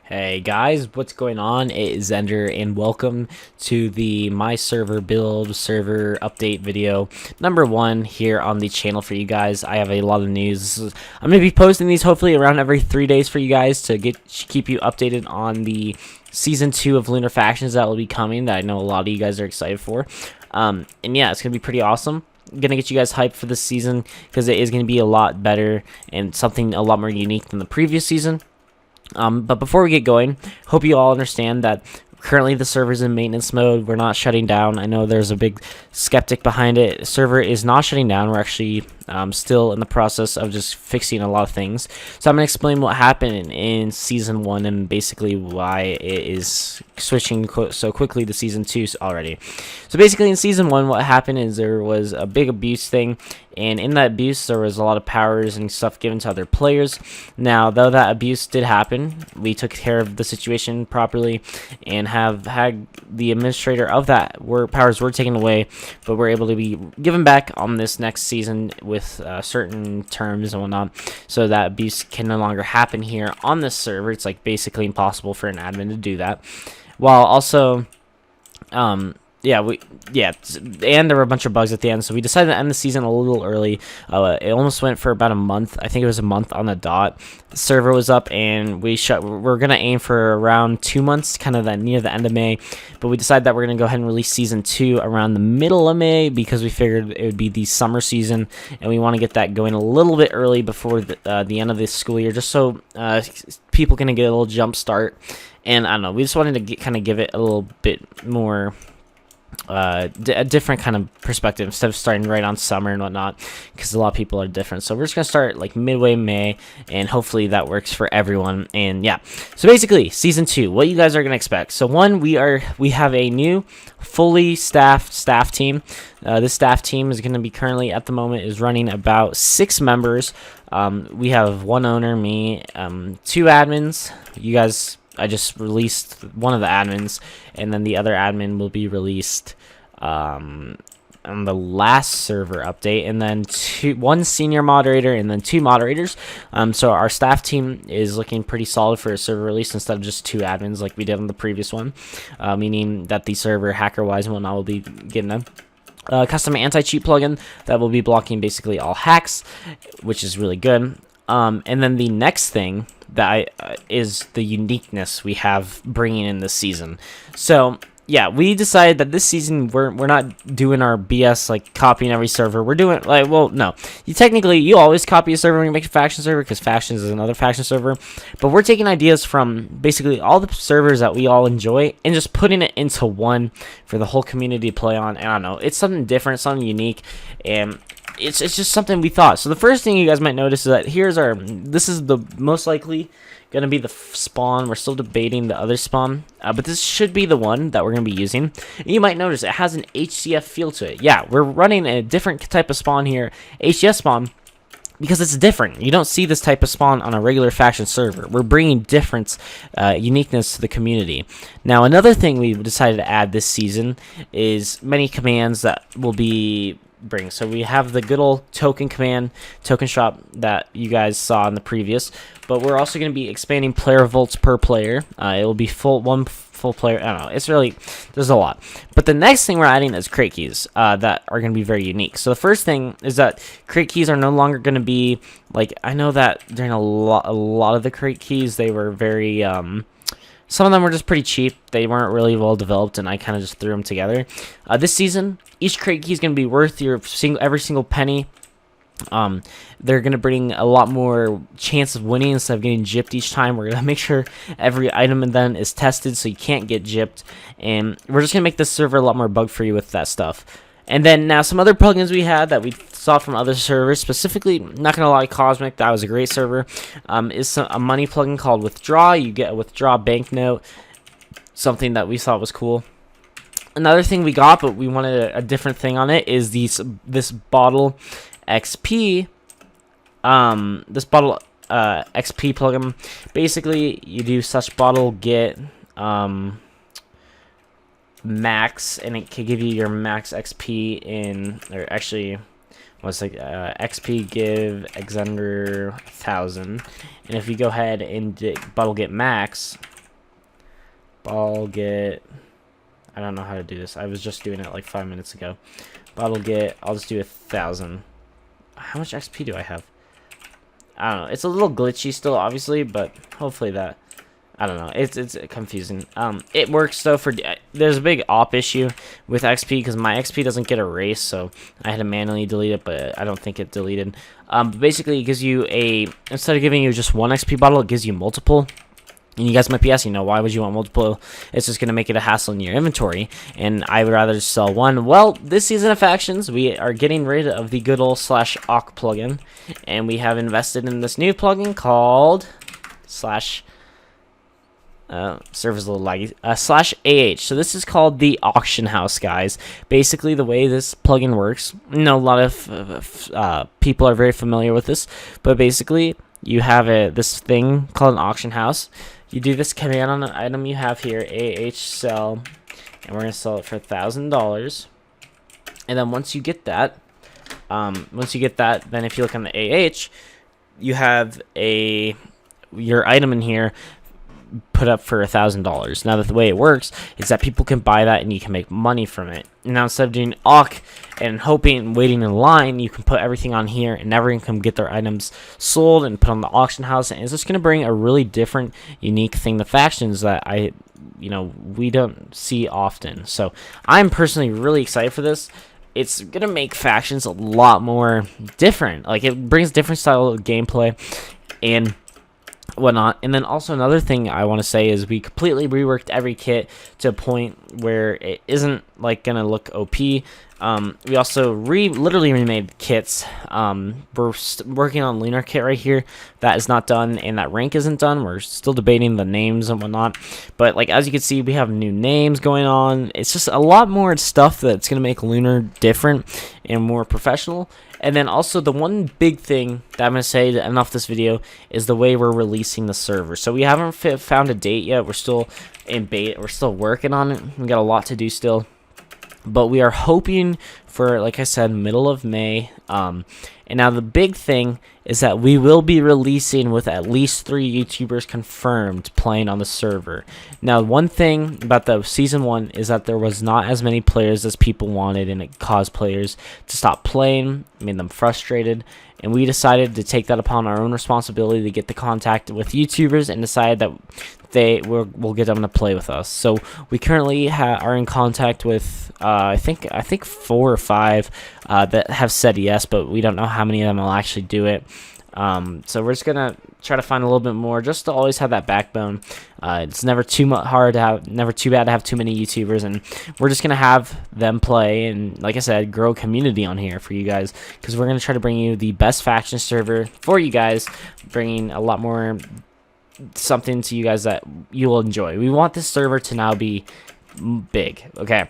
Hey guys, what's going on? It is Zender, and welcome to the My Server Build server update video number 1 here on the channel for you guys. I have a lot of news. I'm going to be posting these hopefully around every 3 days for you guys to keep you updated on the Season 2 of LunarFactions that will be coming, that I know a lot of you guys are excited for. And yeah, it's going to be pretty awesome. Gonna get you guys hyped for this season because it is going to be a lot better and something a lot more unique than the previous season. But before we get going, hope you all understand that currently the server's in maintenance mode. We're not shutting down. I know there's a big skeptic behind it. The server is not shutting down. We're actually still in the process of just fixing a lot of things. So I'm going to explain what happened in Season 1 and basically why it is switching so quickly to Season 2 already. So basically in Season 1, what happened is there was a big abuse thing. And in that abuse, there was a lot of powers and stuff given to other players. Now, though that abuse did happen, we took care of the situation properly and have had the administrator of that powers were taken away, but we're able to be given back on this next season with certain terms and whatnot, so that abuse can no longer happen here on this server. It's like basically impossible for an admin to do that, while also and there were a bunch of bugs at the end, so we decided to end the season a little early. It almost went for about a month. I think it was a month on the dot. The server was up, and we're gonna aim for around 2 months, kind of near the end of May. But we decided that we're gonna go ahead and release Season 2 around the middle of May because we figured it would be the summer season, and we want to get that going a little bit early before the end of this school year, just so people can get a little jump start. And I don't know, we just wanted to kind of give it a little bit more. A different kind of perspective instead of starting right on summer and whatnot, because a lot of people are different. So we're just gonna start like midway May, and hopefully that works for everyone. And yeah, so basically Season 2, what you guys are gonna expect. So one, we have a new fully staff team. This staff team is gonna be currently at the moment is running about 6 members. We have 1 owner, me, 2 admins. You guys, I just released one of the admins, and then the other admin will be released on the last server update, and then 1 senior moderator and then 2 moderators. So our staff team is looking pretty solid for a server release instead of just 2 admins like we did on the previous one, meaning that the server hacker-wise and whatnot will be getting a custom anti-cheat plugin that will be blocking basically all hacks, which is really good. And then the next thing that is the uniqueness we have bringing in this season. So yeah, we decided that this season we're not doing our BS like copying every server. We're doing like, well, no, you always copy a server when you make a faction server, because factions is another faction server. But we're taking ideas from basically all the servers that we all enjoy and just putting it into one for the whole community to play on. And I don't know, it's something different, something unique, and it's just something we thought. So the first thing you guys might notice is that this is the most likely gonna be the spawn. We're still debating the other spawn, but this should be the one that we're gonna be using. And you might notice it has an HCF feel to it. Yeah, we're running a different type of spawn here, HCF spawn, because it's different. You don't see this type of spawn on a regular faction server. We're bringing difference, uniqueness to the community. Now, another thing we've decided to add this season is many commands that will be so we have the good old token shop that you guys saw in the previous, but we're also going to be expanding player volts per player. It will be one full player. I don't know, it's really, there's a lot. But the next thing we're adding is crate keys that are going to be very unique. So the first thing is that crate keys are no longer going to be like, I know that during a lot of the crate keys, they were very some of them were just pretty cheap. They weren't really well developed, and I kind of just threw them together. This season, each crate key is going to be worth every single penny. They're going to bring a lot more chance of winning instead of getting gypped each time. We're going to make sure every item and then is tested so you can't get gypped. And we're just going to make this server a lot more bug-free with that stuff. And then now some other plugins we had that we saw from other servers, specifically, not going to lie, Cosmic, that was a great server, is a money plugin called Withdraw. You get a Withdraw banknote, something that we thought was cool. Another thing we got, but we wanted a different thing on it, is this bottle XP. This bottle XP plugin. Basically, you do such bottle get max, and it can give you your max XP in, or actually was like XP give Exender 1000, and if you go ahead and bottle get max, Bottle get. I don't know how to do this. I was just doing it like 5 minutes ago. Bottle get. I'll just do 1,000. How much XP do I have? I don't know. It's a little glitchy still, obviously, but hopefully that. I don't know. It's confusing. It works though for. There's a big op issue with XP because my XP doesn't get erased, so I had to manually delete it, but I don't think it deleted. But basically, it gives you instead of giving you just one XP bottle, it gives you multiple. And you guys might be asking, why would you want multiple? It's just going to make it a hassle in your inventory, and I would rather just sell one. Well, this season of Factions, we are getting rid of the good old /awk plugin, and we have invested in this new plugin called server's a little laggy, /AH. So this is called the auction house, guys. Basically, the way this plugin works, a lot of people are very familiar with this, but basically, you have this thing called an auction house. You do this command on an item you have here, AH sell, and we're gonna sell it for $1,000. And then once you get that, then if you look on the AH, you have your item in here put up for $1,000. Now the way it works is that people can buy that and you can make money from it. Now instead of doing AUK and hoping and waiting in line, you can put everything on here and everyone can get their items sold and put on the auction house. And it's just going to bring a really different, unique thing to Factions that we don't see often. So I'm personally really excited for this. It's going to make Factions a lot more different. Like, it brings different style of gameplay and whatnot. And then also another thing I want to say is we completely reworked every kit to a point where it isn't like gonna look OP. We also literally remade kits. We're working on Lunar kit right here. That is not done, and that rank isn't done. We're still debating the names and whatnot. But like, as you can see, we have new names going on. It's just a lot more stuff that's gonna make Lunar different and more professional. And then also the one big thing that I'm going to say to end off this video is the way we're releasing the server. So we haven't found a date yet. We're still in beta. We're still working on it. We got a lot to do still. But we are hoping for, like I said, middle of May. And now the big thing is that we will be releasing with at least 3 YouTubers confirmed playing on the server. Now, one thing about the Season 1 is that there was not as many players as people wanted, and it caused players to stop playing, made them frustrated, and we decided to take that upon our own responsibility to get the contact with YouTubers and decide that we'll get them to play with us. So we currently are in contact with I think 4 or 5 that have said yes, but we don't know how many of them will actually do it. So we're just gonna try to find a little bit more, just to always have that backbone. It's never too bad to have too many YouTubers, and we're just gonna have them play and, like I said, grow a community on here for you guys, because we're gonna try to bring you the best faction server for you guys, bringing a lot more something to you guys that you will enjoy. We want this server to now be big. Okay.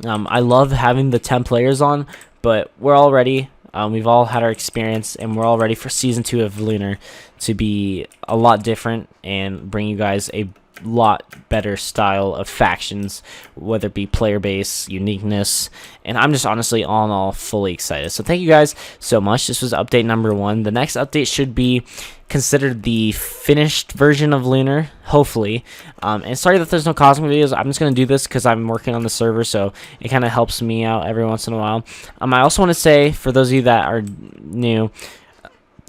I love having the 10 players on, but we're all ready. We've all had our experience, and we're all ready for Season 2 of Lunar to be a lot different and bring you guys a lot better style of factions, whether it be player base, uniqueness, and I'm just honestly all in all fully excited. So thank you guys so much. This was update number 1. The next update should be considered the finished version of Lunar, hopefully. And sorry that there's no cosmic videos. I'm just going to do this because I'm working on the server, so it kind of helps me out every once in a while. I also want to say, for those of you that are new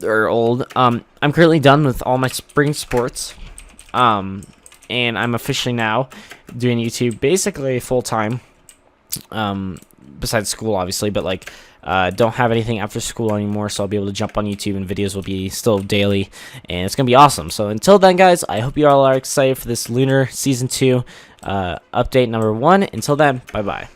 or old, I'm currently done with all my spring sports. And I'm officially now doing YouTube basically full-time, besides school, obviously, but like, don't have anything after school anymore, so I'll be able to jump on YouTube, and videos will be still daily, and it's gonna be awesome. So until then, guys, I hope you all are excited for this Lunar Season 2 update number 1. Until then, bye-bye.